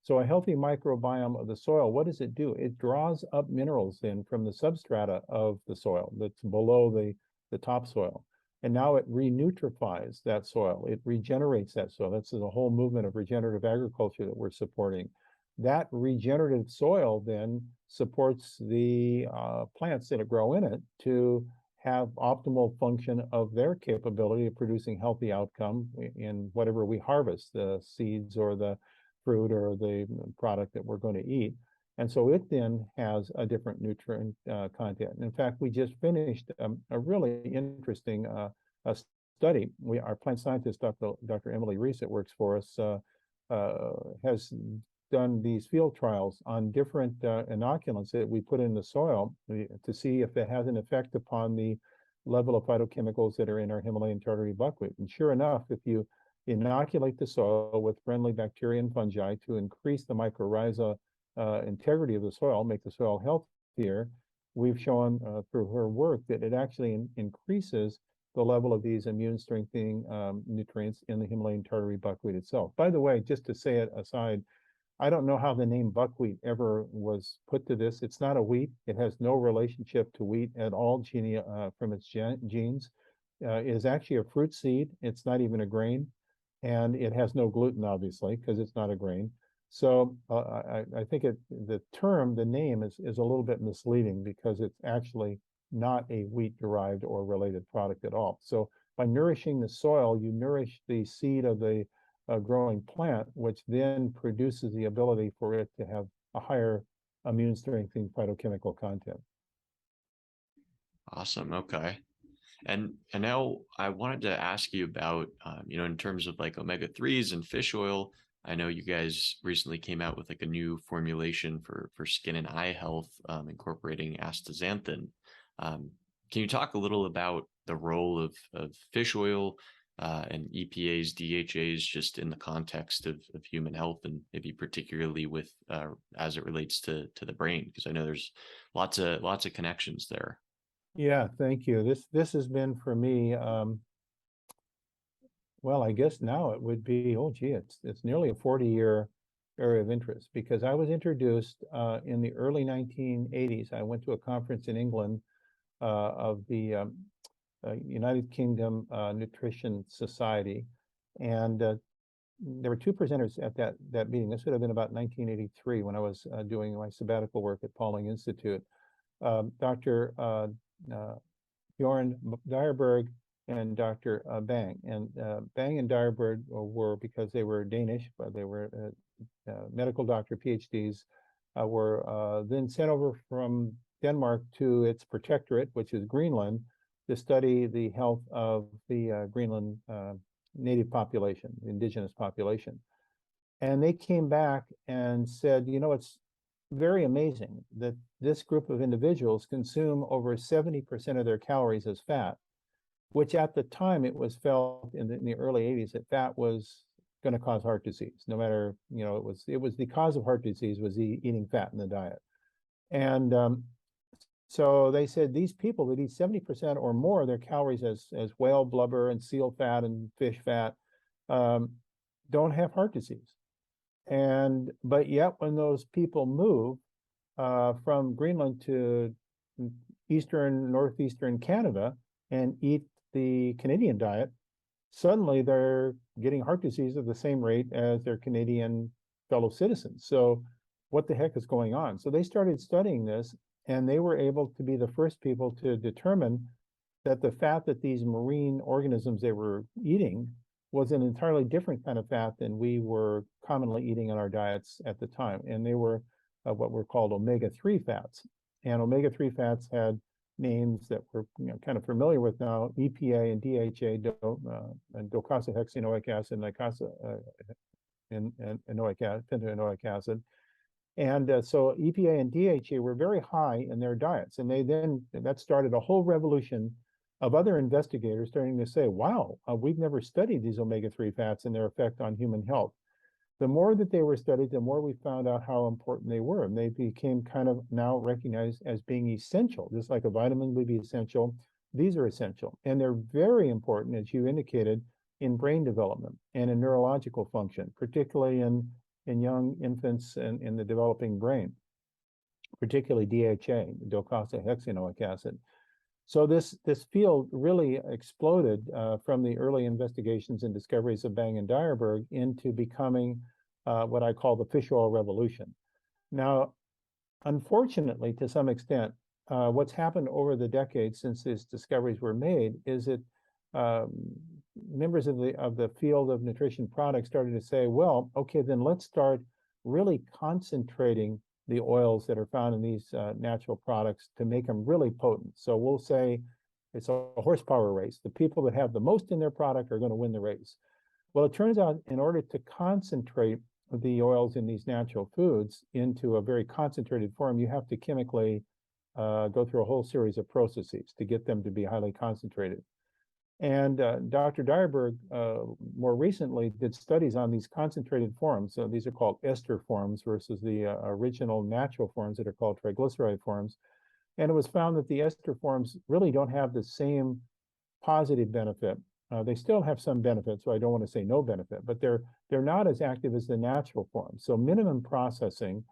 So a healthy microbiome of the soil, what does it do? It draws up minerals in from the substrata of the soil that's below the topsoil. And now it renutrifies that soil. It regenerates that soil. That's the whole movement of regenerative agriculture that we're supporting. That regenerative soil then supports the plants that grow in it to have optimal function of their capability of producing healthy outcome in whatever we harvest, the seeds or the fruit or the product that we're going to eat. And so it then has a different nutrient content. In fact, we just finished a really interesting study. Our plant scientist, Dr. Emily Reese, that works for us, has done these field trials on different inoculants that we put in the soil to see if it has an effect upon the level of phytochemicals that are in our Himalayan tartary buckwheat. And sure enough, if you inoculate the soil with friendly bacteria and fungi to increase the mycorrhiza integrity of the soil, make the soil healthier, we've shown through her work that it actually increases the level of these immune strengthening nutrients in the Himalayan tartary buckwheat itself. By the way, just to say it aside, I don't know how the name buckwheat ever was put to this. It's not a wheat. It has no relationship to wheat at all from its genes. It is actually a fruit seed. It's not even a grain. And it has no gluten, obviously, because it's not a grain. So I think the name is a little bit misleading because it's actually not a wheat-derived or related product at all. So by nourishing the soil, you nourish the seed of the growing plant, which then produces the ability for it to have a higher immune strengthening phytochemical content. Awesome. Okay. And now I wanted to ask you about, in terms of like omega-3s and fish oil. I know you guys recently came out with like a new formulation for skin and eye health, incorporating astaxanthin. Can you talk a little about the role of fish oil and EPAs, DHAs, just in the context of human health, and maybe particularly with as it relates to the brain? Because I know there's lots of connections there. Yeah, thank you. This has been for me, well, I guess now it would be, it's nearly a 40-year area of interest, because I was introduced in the early 1980s. I went to a conference in England of the United Kingdom Nutrition Society, and there were two presenters at that meeting. This would have been about 1983 when I was doing my sabbatical work at Pauling Institute. Dr. Bjorn Dyerberg and Dr. Bang. And Bang and Dyerberg were, because they were Danish, but they were medical doctor PhDs, were then sent over from Denmark to its protectorate, which is Greenland, to study the health of the Greenland native population, the indigenous population. And they came back and said, it's very amazing that this group of individuals consume over 70% of their calories as fat, which at the time it was felt in the early 80s that fat was going to cause heart disease. No matter, it was the cause of heart disease was eating fat in the diet. And so they said these people that eat 70% or more of their calories as whale blubber and seal fat and fish fat don't have heart disease. But yet when those people move from Greenland to northeastern Canada and eat the Canadian diet, suddenly they're getting heart disease at the same rate as their Canadian fellow citizens. So what the heck is going on? So they started studying this, and they were able to be the first people to determine that the fat that these marine organisms they were eating was an entirely different kind of fat than we were commonly eating in our diets at the time. And they were what were called omega-3 fats. And omega-3 fats had names that we're kind of familiar with now: EPA and DHA, and docosahexaenoic acid, and pentanoic acid. And so EPA and DHA were very high in their diets, and that started a whole revolution of other investigators starting to say, wow, we've never studied these omega-3 fats and their effect on human health. The more that they were studied, the more we found out how important they were, and they became kind of now recognized as being essential. Just like a vitamin would be essential, these are essential, and they're very important, as you indicated, in brain development and in neurological function, particularly in young infants and in the developing brain, particularly DHA, docosahexaenoic acid. So this field really exploded from the early investigations and discoveries of Bang and Dyerberg into becoming what I call the fish oil revolution. Now, unfortunately, to some extent, what's happened over the decades since these discoveries were made is that members of the field of nutrition products started to say, well, okay, then let's start really concentrating the oils that are found in these natural products to make them really potent. So we'll say it's a horsepower race. The people that have the most in their product are going to win the race. Well, it turns out in order to concentrate the oils in these natural foods into a very concentrated form, you have to chemically go through a whole series of processes to get them to be highly concentrated. And Dr. Dyerberg more recently did studies on these concentrated forms. So these are called ester forms versus the original natural forms that are called triglyceride forms. And it was found that the ester forms really don't have the same positive benefit. They still have some benefit, so I don't want to say no benefit, but they're not as active as the natural forms. So minimum processing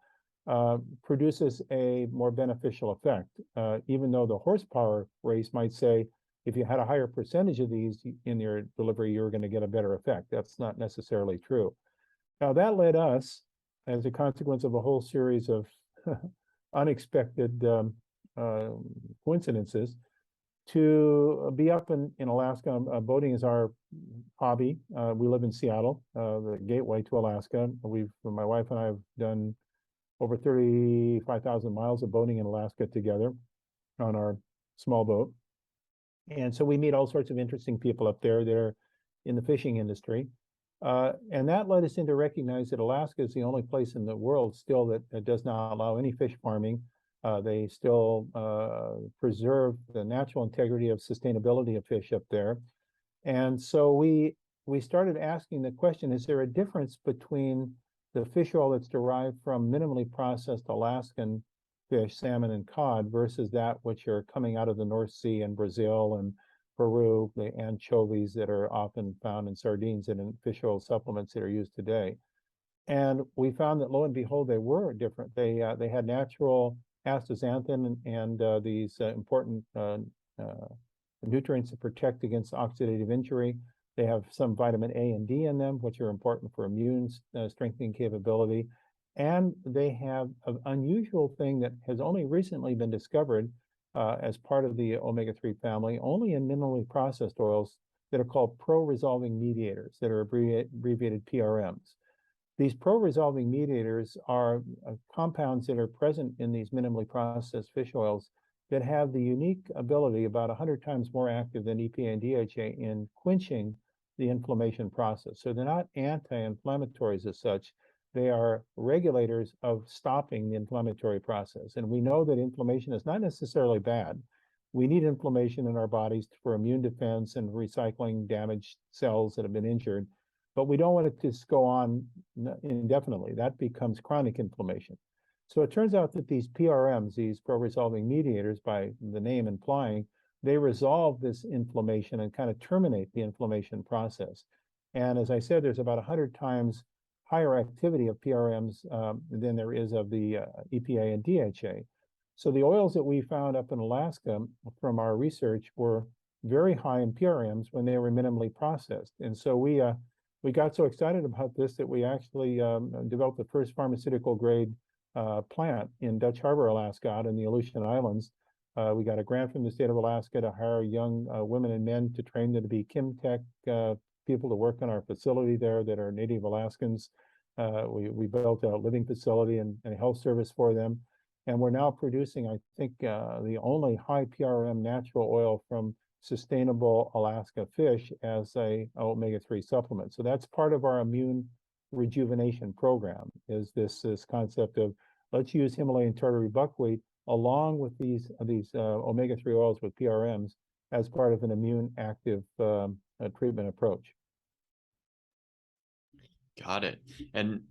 produces a more beneficial effect, even though the horsepower race might say, if you had a higher percentage of these in your delivery, you're going to get a better effect. That's not necessarily true. Now, that led us, as a consequence of a whole series of unexpected coincidences, to be up in Alaska. Boating is our hobby. We live in Seattle, the gateway to Alaska. My wife and I have done over 35,000 miles of boating in Alaska together on our small boat. And so we meet all sorts of interesting people up there that are in the fishing industry. And that led us into recognize that Alaska is the only place in the world still that does not allow any fish farming. They still preserve the natural integrity of sustainability of fish up there. And so we started asking the question, is there a difference between the fish oil that's derived from minimally processed Alaskan fish, salmon and cod, versus that which are coming out of the North Sea and Brazil and Peru, the anchovies that are often found in sardines and in fish oil supplements that are used today? And we found that, lo and behold, they were different. They had natural astaxanthin and these important nutrients that protect against oxidative injury. They have some vitamin A and D in them, which are important for immune strengthening capability. And they have an unusual thing that has only recently been discovered as part of the omega-3 family, only in minimally processed oils, that are called pro-resolving mediators, that are abbreviated PRMs. These pro-resolving mediators are compounds that are present in these minimally processed fish oils that have the unique ability, about 100 times more active than EPA and DHA, in quenching the inflammation process. So they're not anti-inflammatories as such. They are regulators of stopping the inflammatory process. And we know that inflammation is not necessarily bad. We need inflammation in our bodies for immune defense and recycling damaged cells that have been injured, but we don't want it to just go on indefinitely. That becomes chronic inflammation. So it turns out that these PRMs, these pro-resolving mediators, by the name implying, they resolve this inflammation and kind of terminate the inflammation process. And as I said, there's about 100 times higher activity of PRMs than there is of the EPA and DHA. So the oils that we found up in Alaska from our research were very high in PRMs when they were minimally processed. And so we got so excited about this that we actually developed the first pharmaceutical grade plant in Dutch Harbor, Alaska, out in the Aleutian Islands. We got a grant from the state of Alaska to hire young women and men to train them to be Kimtech people to work on our facility there that are Native Alaskans. We built a living facility and a health service for them. And we're now producing, I think, the only high PRM natural oil from sustainable Alaska fish as a omega-3 supplement. So that's part of our immune rejuvenation program, is this concept of let's use Himalayan tartary buckwheat along with these omega-3 oils with PRMs as part of an immune active treatment approach. Got it. And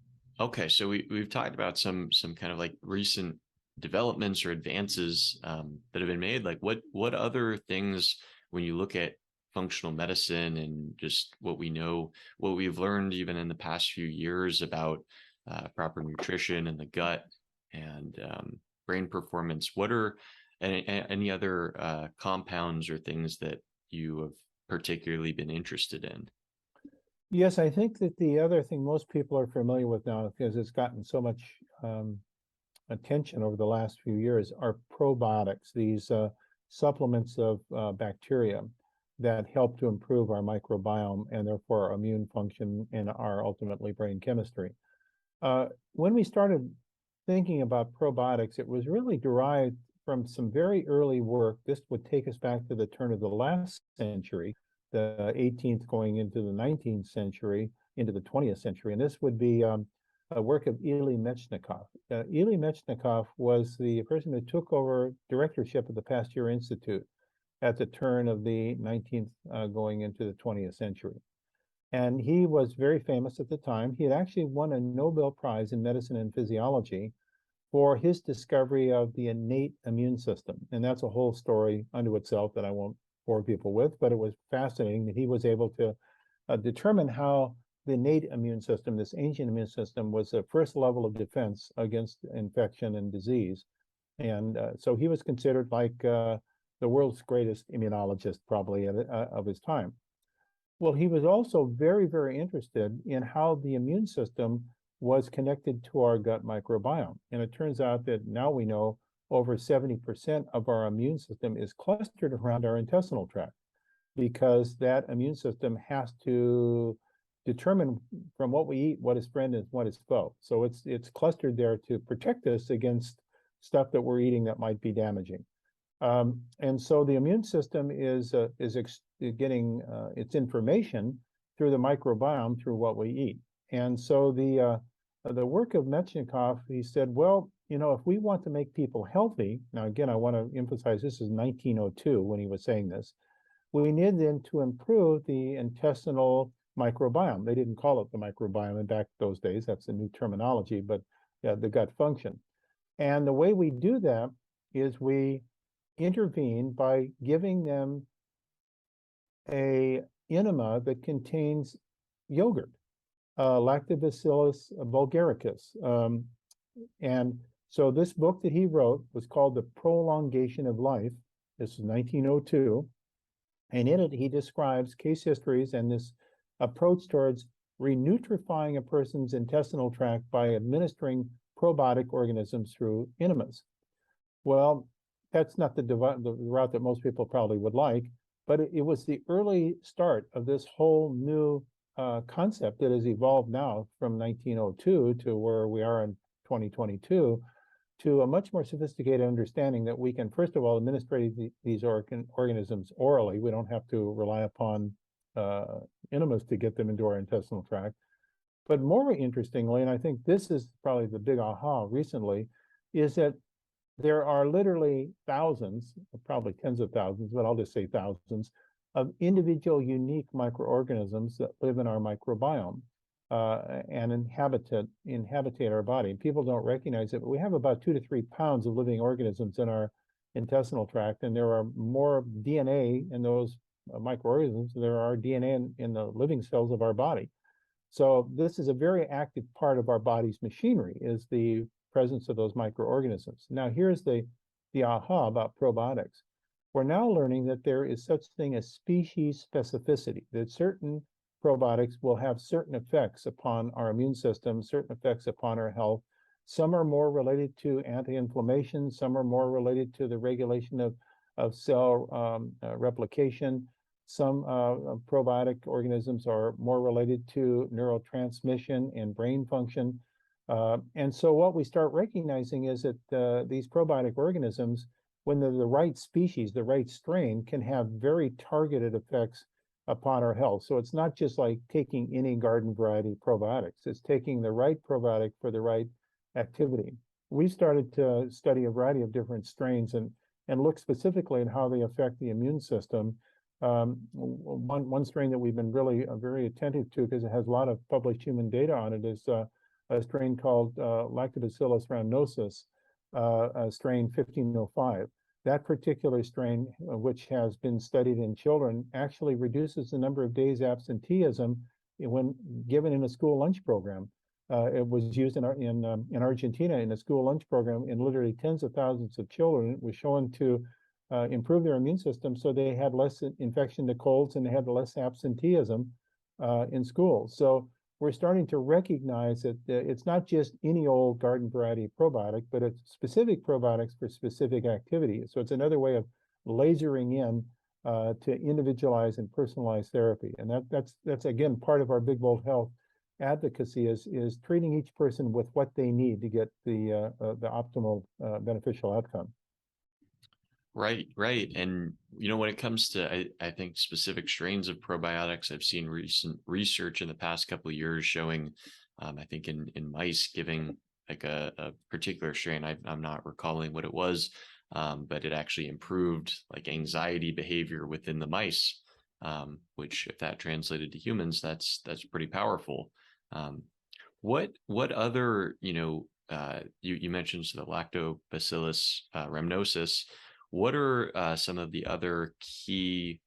okay, so we've talked about some kind of like recent developments or advances that have been made. Like what other things, when you look at functional medicine and just what we know, what we've learned even in the past few years about proper nutrition and the gut and brain performance, what are any other compounds or things that you have particularly been interested in? Yes, I think that the other thing most people are familiar with now, because it's gotten so much attention over the last few years, are probiotics, these supplements of bacteria that help to improve our microbiome and therefore our immune function and our ultimately brain chemistry. When we started thinking about probiotics, it was really derived from some very early work. This would take us back to the turn of the last century, the 18th going into the 19th century, into the 20th century. And this would be a work of Elie Metchnikoff. Elie Metchnikoff was the person who took over directorship of the Pasteur Institute at the turn of the 19th going into the 20th century. And he was very famous at the time. He had actually won a Nobel Prize in medicine and physiology for his discovery of the innate immune system. And that's a whole story unto itself that I won't bore people with, but it was fascinating that he was able to determine how the innate immune system, this ancient immune system, was the first level of defense against infection and disease. And so he was considered like the world's greatest immunologist, probably of his time. Well, he was also very, very interested in how the immune system was connected to our gut microbiome. And it turns out that now we know over 70% of our immune system is clustered around our intestinal tract, because that immune system has to determine from what we eat what is friend and what is foe. So it's clustered there to protect us against stuff that we're eating that might be damaging. And so the immune system is getting its information through the microbiome, through what we eat. And so the work of Metchnikoff, he said, well, you know, if we want to make people healthy, now again, I want to emphasize this is 1902 when he was saying this, we need then to improve the intestinal microbiome. They didn't call it the microbiome in back those days. That's a new terminology, but the gut function. And the way we do that is we intervene by giving them a enema that contains yogurt, Lactobacillus bulgaricus. And so this book that he wrote was called The Prolongation of Life. This is 1902. And in it, he describes case histories and this approach towards renutrifying a person's intestinal tract by administering probiotic organisms through enemas. Well, that's not the route that most people probably would like, but it was the early start of this whole new concept that has evolved now from 1902 to where we are in 2022, to a much more sophisticated understanding that we can, first of all, administrate these organisms orally. We don't have to rely upon enemas to get them into our intestinal tract. But more interestingly, and I think this is probably the big aha recently, is that there are literally thousands, probably tens of thousands, but I'll just say thousands, of individual unique microorganisms that live in our microbiome and inhabitate our body. People don't recognize it, but we have about 2 to 3 pounds of living organisms in our intestinal tract, and there are more DNA in those microorganisms than there are DNA in the living cells of our body. So this is a very active part of our body's machinery, is the presence of those microorganisms. Now, here's the aha about probiotics. We're now learning that there is such thing as species specificity, that certain probiotics will have certain effects upon our immune system, certain effects upon our health, Some are more related to anti-inflammation. Some are more related to the regulation of cell replication. Some probiotic organisms are more related to neurotransmission and brain function. And so what we start recognizing is that these probiotic organisms, when they're the right species, the right strain, can have very targeted effects upon our health. So it's not just like taking any garden variety probiotics. It's taking the right probiotic for the right activity. We started to study a variety of different strains and look specifically at how they affect the immune system. One strain that we've been really very attentive to, because it has a lot of published human data on it, is a strain called Lactobacillus rhamnosus, strain 1505. That particular strain, which has been studied in children, actually reduces the number of days absenteeism when given in a school lunch program. It was used in Argentina in a school lunch program in literally tens of thousands of children. It was shown to improve their immune system, so they had less infection to colds and they had less absenteeism in school. So we're starting to recognize that it's not just any old garden variety probiotic, but it's specific probiotics for specific activities. So it's another way of lasering in to individualize and personalize therapy. And that's again part of our Big Bold Health advocacy is treating each person with what they need to get the optimal beneficial outcome. Right, right. And, when it comes to, I think, specific strains of probiotics, I've seen recent research in the past couple of years showing, I think in mice giving like a particular strain, I'm not recalling what it was, but it actually improved like anxiety behavior within the mice, which if that translated to humans, that's pretty powerful. What other, you mentioned the Lactobacillus rhamnosus. What are some of the other key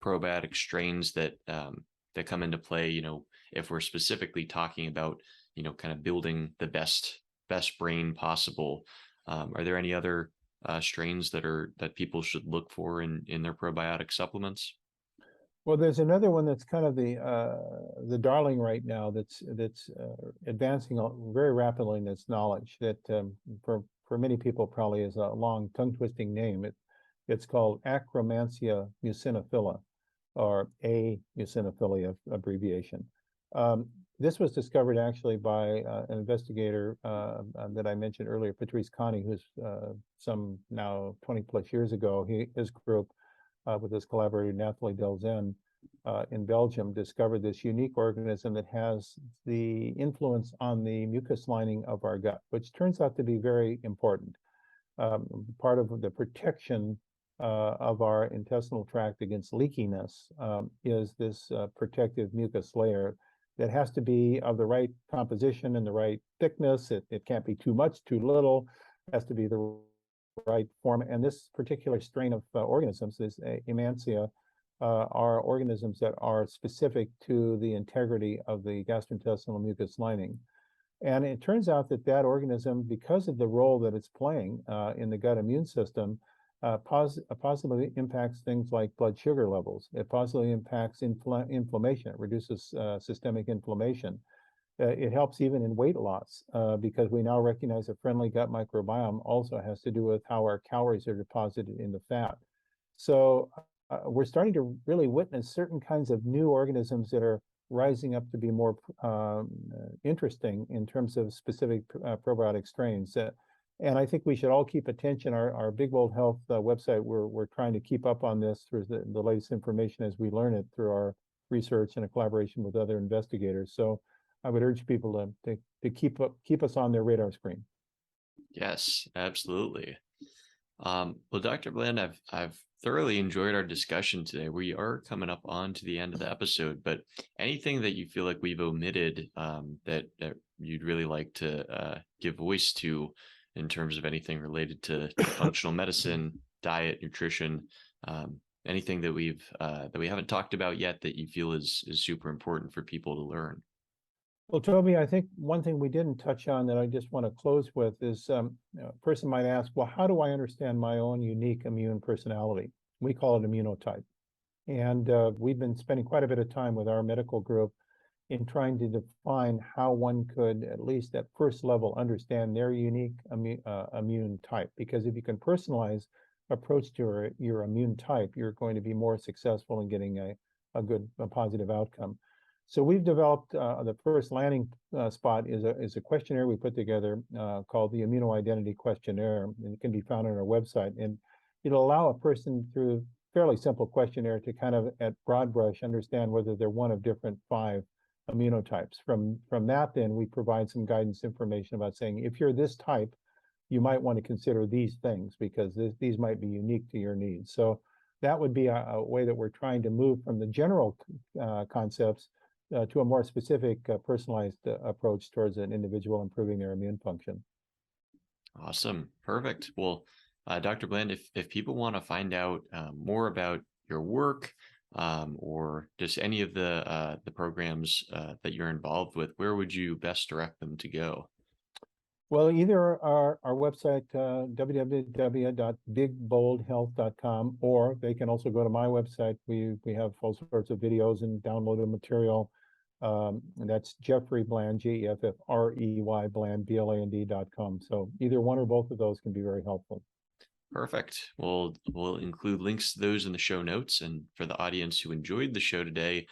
probiotic strains that that come into play? If we're specifically talking about, kind of building the best brain possible, are there any other strains that people should look for in their probiotic supplements? Well, there's another one that's kind of the darling right now that's advancing very rapidly in its knowledge that for many people probably is a long tongue-twisting name. It's called Akkermansia muciniphila, or A-muciniphila abbreviation. This was discovered actually by an investigator that I mentioned earlier, Patrice Coney, who's some now 20 plus years ago, his group with his collaborator Nathalie Delzen in Belgium discovered this unique organism that has the influence on the mucus lining of our gut, which turns out to be very important. Part of the protection of our intestinal tract against leakiness is this protective mucus layer that has to be of the right composition and the right thickness. It can't be too much, too little. It has to be the right form. And this particular strain of organisms, this Akkermansia, are organisms that are specific to the integrity of the gastrointestinal mucus lining. And it turns out that organism, because of the role that it's playing in the gut immune system, positively impacts things like blood sugar levels. It positively impacts inflammation. It reduces systemic inflammation. It helps even in weight loss because we now recognize a friendly gut microbiome also has to do with how our calories are deposited in the fat. So we're starting to really witness certain kinds of new organisms that are rising up to be more interesting in terms of specific probiotic strains. And I think we should all keep attention. Our Big Bold Health website, we're trying to keep up on this through the latest information as we learn it through our research and a collaboration with other investigators. So I would urge people to keep us on their radar screen. Yes, absolutely. Well, Dr. Bland, I've thoroughly enjoyed our discussion today. We are coming up on to the end of the episode, but anything that you feel like we've omitted that you'd really like to give voice to in terms of anything related to functional medicine, diet, nutrition, anything that we haven't talked about yet that you feel is super important for people to learn? Well, Toby, I think one thing we didn't touch on that I just want to close with is a person might ask, well, how do I understand my own unique immune personality? We call it immunotype. And we've been spending quite a bit of time with our medical group in trying to define how one could, at least at first level, understand their unique immune type. Because if you can personalize approach to your immune type, you're going to be more successful in getting a positive outcome. So we've developed the first landing spot is a questionnaire we put together called the Immunoidentity Questionnaire, and it can be found on our website. And it'll allow a person through fairly simple questionnaire to kind of at broad brush understand whether they're one of different 5 immunotypes. From that, then we provide some guidance information about saying if you're this type, you might want to consider these things because these might be unique to your needs. So that would be a way that we're trying to move from the general concepts to a more specific personalized approach towards an individual improving their immune function. Awesome. Perfect. Well, Dr. Bland, if people want to find out more about your work or just any of the programs that you're involved with, where would you best direct them to go? Well, either our website, www.bigboldhealth.com, or they can also go to my website. We have all sorts of videos and downloaded material. And that's Jeffery Bland, Jeffrey Bland, Bland.com. So either one or both of those can be very helpful. Perfect. We'll include links to those in the show notes. And for the audience who enjoyed the show today,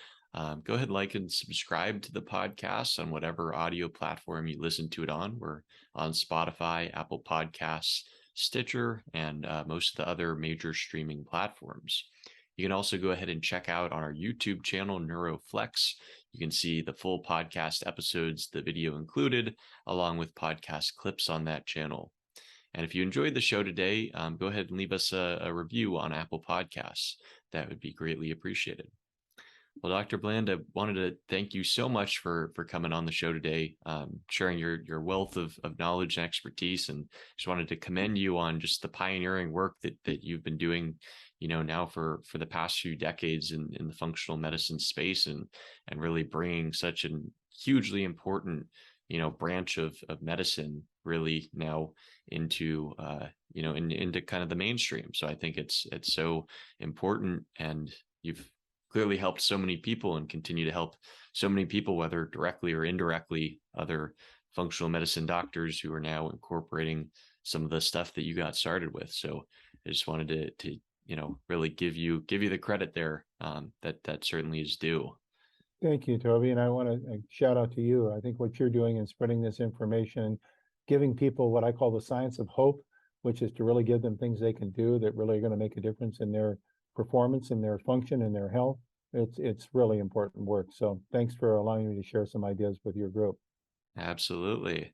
go ahead, like and subscribe to the podcast on whatever audio platform you listen to it on. We're on Spotify, Apple Podcasts, Stitcher, and most of the other major streaming platforms. You can also go ahead and check out on our YouTube channel, NeuroFlex. You can see the full podcast episodes, the video included, along with podcast clips on that channel. And if you enjoyed the show today, go ahead and leave us a review on Apple Podcasts. That would be greatly appreciated. Well, Dr. Bland, I wanted to thank you so much for coming on the show today, sharing your wealth of knowledge and expertise, and just wanted to commend you on just the pioneering work that you've been doing, now for the past few decades in the functional medicine space, and really bringing such a hugely important, branch of medicine really now into into kind of the mainstream. So I think it's so important, and you've clearly helped so many people and continue to help so many people, whether directly or indirectly, other functional medicine doctors who are now incorporating some of the stuff that you got started with. So I just wanted to really give you the credit there that certainly is due. Thank you, Toby. And I want to shout out to you. I think what you're doing in spreading this information, giving people what I call the science of hope, which is to really give them things they can do that really are going to make a difference in their performance and their function and their health. It's really important work. So thanks for allowing me to share some ideas with your group. Absolutely.